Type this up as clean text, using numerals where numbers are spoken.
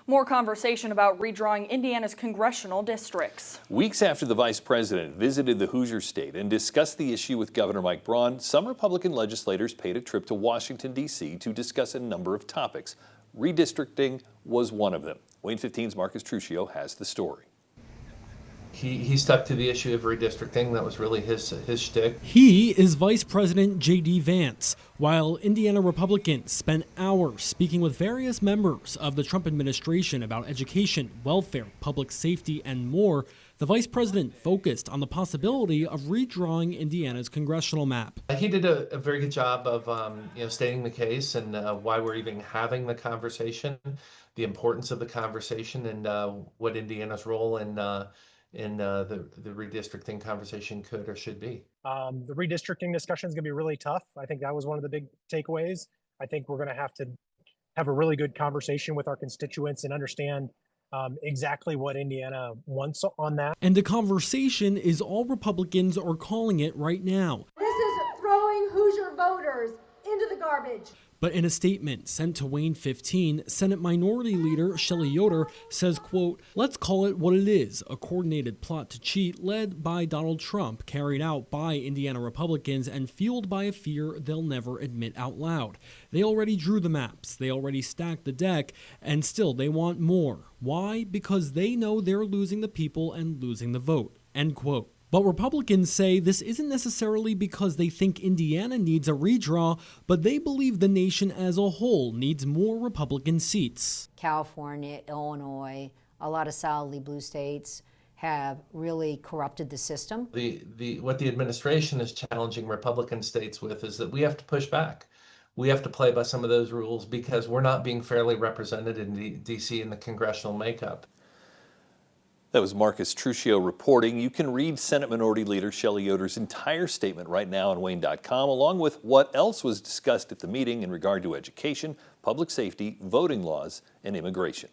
More conversation about redrawing Indiana's congressional districts. Weeks after the vice president visited the Hoosier state and discussed the issue with Governor Mike Braun, some Republican legislators paid a trip to Washington, D.C. to discuss a number of topics. Redistricting was one of them. WANE 15's Marcus Truccio has the story. He stuck to the issue of redistricting. That was really his shtick. He is Vice President J.D. Vance, while Indiana Republicans spent hours speaking with various members of the Trump administration about education, welfare, public safety, and more. The vice president focused on the possibility of redrawing Indiana's congressional map. He did a very good job of stating the case and why we're even having the conversation, the importance of the conversation, and what Indiana's role in the redistricting conversation could or should be. The redistricting discussion is going to be really tough. I think that was one of the big takeaways. I think we're going to have a really good conversation with our constituents and understand exactly what Indiana wants on that. And the conversation is all Republicans are calling it right now. This is throwing Hoosier voters into the garbage. But in a statement sent to WANE 15, Senate Minority Leader Shelley Yoder says, quote, "Let's call it what it is, a coordinated plot to cheat led by Donald Trump, carried out by Indiana Republicans and fueled by a fear they'll never admit out loud. They already drew the maps, they already stacked the deck, and still they want more. Why? Because they know they're losing the people and losing the vote," end quote. But Republicans say this isn't necessarily because they think Indiana needs a redraw, but they believe the nation as a whole needs more Republican seats. California, Illinois, a lot of solidly blue states have really corrupted the system. What the administration is challenging Republican states with is that we have to push back. We have to play by some of those rules because we're not being fairly represented in D.C. in the congressional makeup. That was Marcus Truccio reporting. You can read Senate Minority Leader Shelley Yoder's entire statement right now on WANE.com, along with what else was discussed at the meeting in regard to education, public safety, voting laws, and immigration.